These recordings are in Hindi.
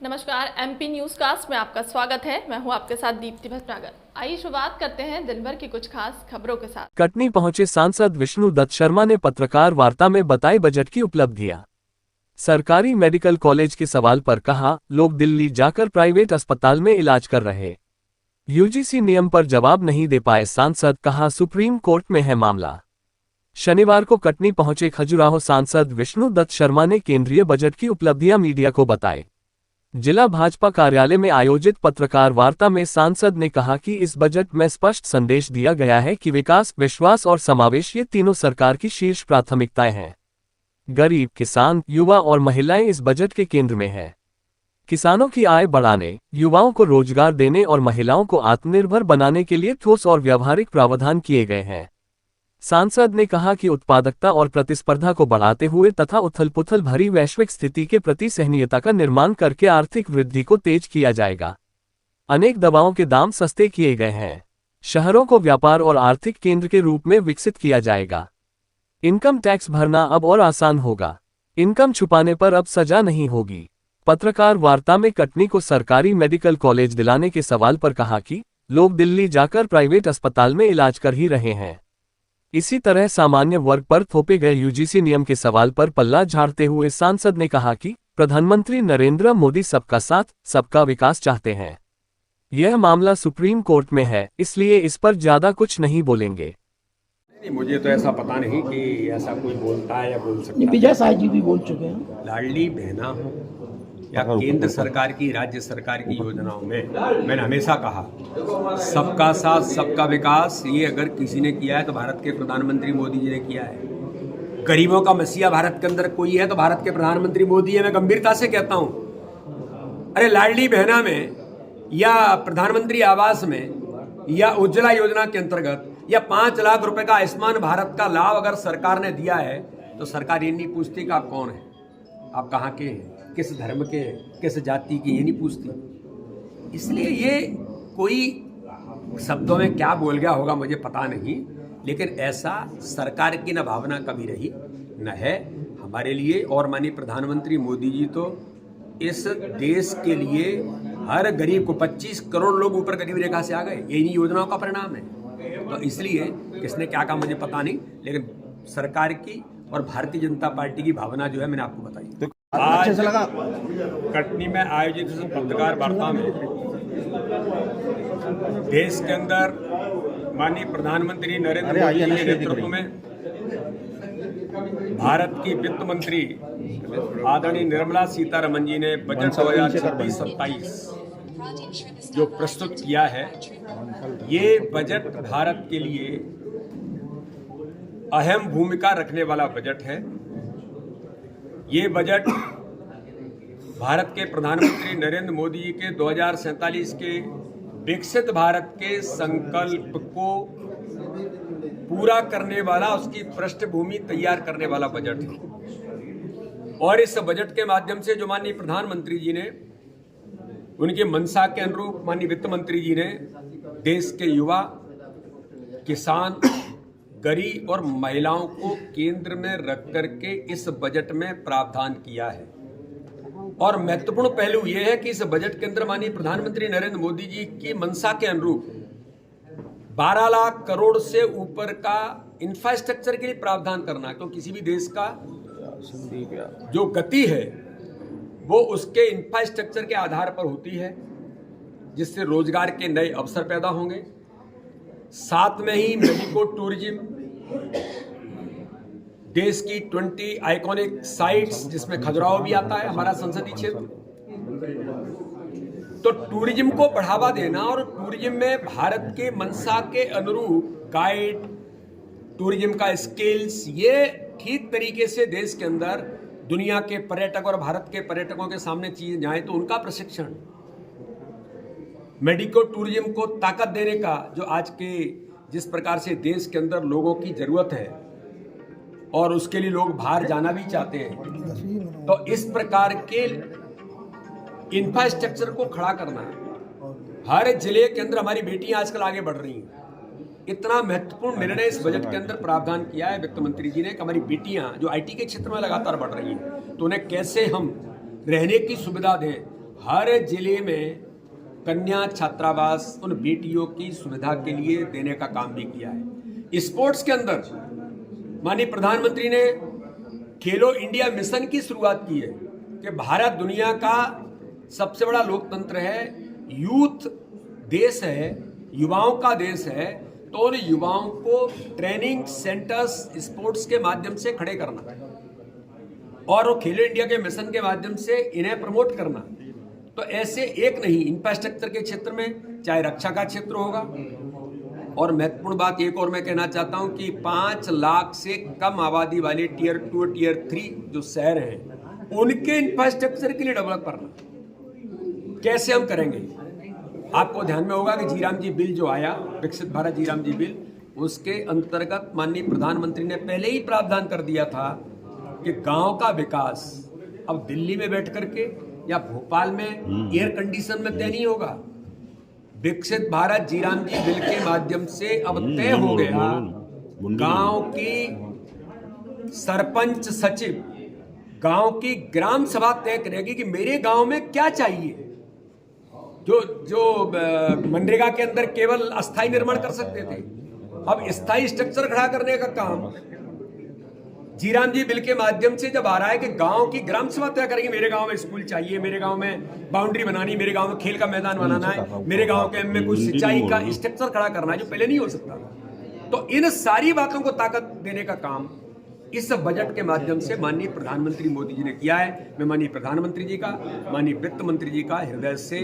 नमस्कार, एमपी न्यूज कास्ट में आपका स्वागत है। मैं हूं आपके साथ दीप्ति भटनागर। आइए शुरुआत करते हैं दिन भर की कुछ खास खबरों के साथ। कटनी पहुंचे सांसद विष्णु दत्त शर्मा ने पत्रकार वार्ता में बताई बजट की उपलब्धियां। सरकारी मेडिकल कॉलेज के सवाल पर कहा, लोग दिल्ली जाकर प्राइवेट अस्पताल में इलाज कर रहे। यूजीसी नियम पर जवाब नहीं दे पाए सांसद, कहा सुप्रीम कोर्ट में है मामला। शनिवार को कटनी पहुंचे खजुराहो सांसद विष्णु दत्त शर्मा ने केंद्रीय बजट की उपलब्धियां मीडिया को बताई। जिला भाजपा कार्यालय में आयोजित पत्रकार वार्ता में सांसद ने कहा कि इस बजट में स्पष्ट संदेश दिया गया है कि विकास, विश्वास और समावेश ये तीनों सरकार की शीर्ष प्राथमिकताएं हैं। गरीब, किसान, युवा और महिलाएं इस बजट के केंद्र में हैं। किसानों की आय बढ़ाने, युवाओं को रोजगार देने और महिलाओं को आत्मनिर्भर बनाने के लिए ठोस और व्यावहारिक प्रावधान किए गए हैं। सांसद ने कहा कि उत्पादकता और प्रतिस्पर्धा को बढ़ाते हुए तथा उथल-पुथल भरी वैश्विक स्थिति के प्रति सहनीयता का निर्माण करके आर्थिक वृद्धि को तेज किया जाएगा। अनेक दवाओं के दाम सस्ते किए गए हैं। शहरों को व्यापार और आर्थिक केंद्र के रूप में विकसित किया जाएगा। इनकम टैक्स भरना अब और आसान होगा। इनकम छुपाने पर अब सजा नहीं होगी। पत्रकार वार्ता में कटनी को सरकारी मेडिकल कॉलेज दिलाने के सवाल पर कहा कि लोग दिल्ली जाकर प्राइवेट अस्पताल में इलाज कर ही रहे हैं। इसी तरह सामान्य वर्ग पर थोपे गए यूजीसी नियम के सवाल पर पल्ला झाड़ते हुए सांसद ने कहा कि प्रधानमंत्री नरेंद्र मोदी सबका साथ, सबका विकास चाहते हैं। यह मामला सुप्रीम कोर्ट में है, इसलिए इस पर ज्यादा कुछ नहीं बोलेंगे। नहीं, मुझे तो ऐसा पता नहीं कि ऐसा कोई बोलता है या बोल सकता है। विजय साय जी भी बोल चुके हैं। लाडली बहना हो या केंद्र सरकार की, राज्य सरकार की योजनाओं में मैंने हमेशा कहा सबका साथ, सबका विकास। ये अगर किसी ने किया है तो भारत के प्रधानमंत्री मोदी जी ने किया है। गरीबों का मसीहा भारत के अंदर कोई है तो भारत के प्रधानमंत्री मोदी है। मैं गंभीरता से कहता हूं, अरे लाडली बहना में या प्रधानमंत्री आवास में या उज्ज्वला योजना के अंतर्गत या 5 लाख रुपए का आयुष्मान भारत का लाभ अगर सरकार ने दिया है तो सरकार ये नहीं पूछती कि आप कौन है, आप कहाँ के हैं, किस धर्म के, किस जाति की, ये नहीं पूछती। इसलिए ये कोई शब्दों में क्या बोल गया होगा मुझे पता नहीं, लेकिन ऐसा सरकार की न भावना कभी रही न है हमारे लिए। और माननीय प्रधानमंत्री मोदी जी तो इस देश के लिए हर गरीब को 25 करोड़ लोग ऊपर गरीब रेखा से आ गए, ये इन्हीं योजनाओं का परिणाम है। तो इसलिए किसने क्या कहा मुझे पता नहीं, लेकिन सरकार की और भारतीय जनता पार्टी की भावना जो है मैंने आपको बताई। आज कटनी में आयोजित इस पत्रकार वार्ता में देश के अंदर माननीय प्रधानमंत्री नरेंद्र मोदी जी के नेतृत्व में भारत की वित्त मंत्री आदरणीय निर्मला सीतारमण जी ने बजट 2026-27 जो प्रस्तुत किया है, ये बजट भारत के लिए अहम भूमिका रखने वाला बजट है। ये बजट भारत के प्रधानमंत्री नरेंद्र मोदी जी के 2047 के विकसित भारत के संकल्प को पूरा करने वाला, उसकी पृष्ठभूमि तैयार करने वाला बजट है। और इस बजट के माध्यम से जो माननीय प्रधानमंत्री जी ने उनकी मंशा के अनुरूप माननीय वित्त मंत्री जी ने देश के युवा, किसान, गरीब और महिलाओं को केंद्र में रख करके इस बजट में प्रावधान किया है। और महत्वपूर्ण पहलू यह है कि इस बजट के अंदर माननीय प्रधानमंत्री नरेंद्र मोदी जी की मंशा के अनुरूप 12 लाख करोड़ से ऊपर का इंफ्रास्ट्रक्चर के लिए प्रावधान करना, क्योंकि किसी भी देश का जो गति है वो उसके इंफ्रास्ट्रक्चर के आधार पर होती है, जिससे रोजगार के नए अवसर पैदा होंगे। साथ में ही मेडिको टूरिज्म, देश की 20 आइकॉनिक साइट्स जिसमें खजुराहो भी आता है, हमारा संसदीय क्षेत्र, तो टूरिज्म को बढ़ावा देना और टूरिज्म में भारत के मंशा के अनुरूप गाइड, टूरिज्म का स्किल्स, ये ठीक तरीके से देश के अंदर दुनिया के पर्यटक और भारत के पर्यटकों के सामने चीज जाए तो उनका प्रशिक्षण, मेडिको टूरिज्म को ताकत देने का, जो आज के जिस प्रकार से देश के अंदर लोगों की जरूरत है और उसके लिए लोग बाहर जाना भी चाहते हैं, तो इस प्रकार के इंफ्रास्ट्रक्चर को खड़ा करना है। हर जिले के अंदर हमारी बेटियां आजकल आगे बढ़ रही हैं। इतना महत्वपूर्ण निर्णय इस बजट के अंदर प्रावधान किया है वित्त मंत्री जी ने कि हमारी बेटियां जो आईटी के क्षेत्र में लगातार बढ़ रही हैं, तो उन्हें कैसे हम रहने की सुविधा दें, हर जिले में कन्या छात्रावास उन बेटियों की सुविधा के लिए देने का काम भी किया है। स्पोर्ट्स के अंदर माननीय प्रधानमंत्री ने खेलो इंडिया मिशन की शुरुआत की है कि भारत दुनिया का सबसे बड़ा लोकतंत्र है, यूथ देश है, युवाओं का देश है, तो उन युवाओं को ट्रेनिंग सेंटर्स स्पोर्ट्स के माध्यम से खड़े करना और वो खेलो इंडिया के मिशन के माध्यम से इन्हें प्रमोट करना। तो ऐसे एक नहीं, इंफ्रास्ट्रक्चर के क्षेत्र में चाहे रक्षा का क्षेत्र होगा, और महत्वपूर्ण बात एक और मैं कहना चाहता हूं कि 5 लाख से कम आबादी वाले टियर 2 टियर 3 जो शहर हैं उनके इंफ्रास्ट्रक्चर के लिए डेवलप करना कैसे हम करेंगे। आपको ध्यान में होगा कि जीराम जी बिल जो आया, विकसित भारत जीराम जी बिल, उसके अंतर्गत माननीय प्रधानमंत्री ने पहले ही प्रावधान कर दिया था कि गांव का विकास अब दिल्ली में बैठ करके या भोपाल में एयर कंडीशन में तय नहीं होगा। विकसित भारत जीराम जी बिल के माध्यम से अब तय हो गया, गांव की सरपंच सचिव, गांव की ग्राम सभा तय करेगी कि मेरे गांव में क्या चाहिए। जो मनरेगा के अंदर केवल अस्थायी निर्माण कर सकते थे, अब स्थायी स्ट्रक्चर खड़ा करने का काम जीराम जी बिल के माध्यम से जब आ रहा है कि गांव की ग्राम सभा तय करेंगे, मेरे गांव में स्कूल चाहिए, मेरे गांव में बाउंड्री बनानी, मेरे गांव में खेल का मैदान बनाना है, मेरे गांव के में कुछ सिंचाई का स्ट्रक्चर खड़ा करना है जो पहले नहीं हो सकता था। तो इन सारी बातों को ताकत देने का काम इस बजट के माध्यम से माननीय प्रधानमंत्री मोदी जी ने किया है। मैं माननीय प्रधानमंत्री जी का, माननीय वित्त मंत्री जी का हृदय से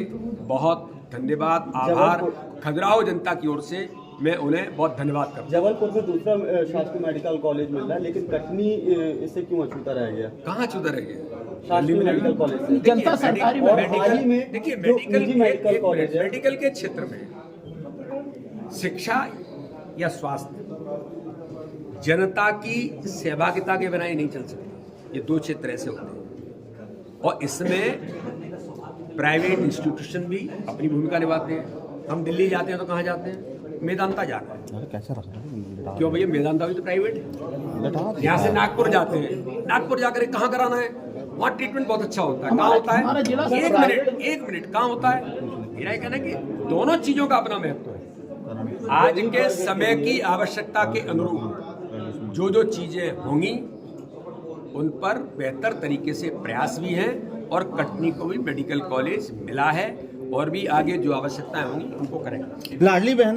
बहुत धन्यवाद, आभार, खजुराहो जनता की ओर से मैं उन्हें बहुत धन्यवाद करता हूं। जबलपुर में दूसरा शासकीय मेडिकल कॉलेज मिल रहा है, लेकिन कटनी इससे क्यों अछूता रह गया? कहाँ अछूता रह गया? शासकीय मेडिकल कॉलेज से जनता सरकारी में देखिए मेडिकल कॉलेज है, मेडिकल के क्षेत्र में शिक्षा या स्वास्थ्य, जनता की सहभागिता के बिना ही नहीं चल सकता। ये 2 क्षेत्र ऐसे होते हैं और इसमें प्राइवेट इंस्टीट्यूशन भी अपनी भूमिका निभाते हैं। हम दिल्ली जाते हैं तो कहाँ जाते हैं? मेदांता जाते हैं। क्यों भैया, मेदांता भी तो प्राइवेट है। यहाँ से नागपुर जाते हैं, नागपुर जाकर कहाँ कराना है, वहाँ ट्रीटमेंट बहुत अच्छा होता है। कहाँ होता है? एक मिनट कहाँ होता है? मेरा ये कहना है कि दोनों चीजों का अपना महत्व है। आज के समय की आवश्यकता के अनुरूप जो चीजें होंगी उन पर बेहतर तरीके से प्रयास भी हैं और कटनी को भी मेडिकल कॉलेज मिला है और भी आगे जो आवश्यकताएं होंगी उनको करेंगे। लाडली बहन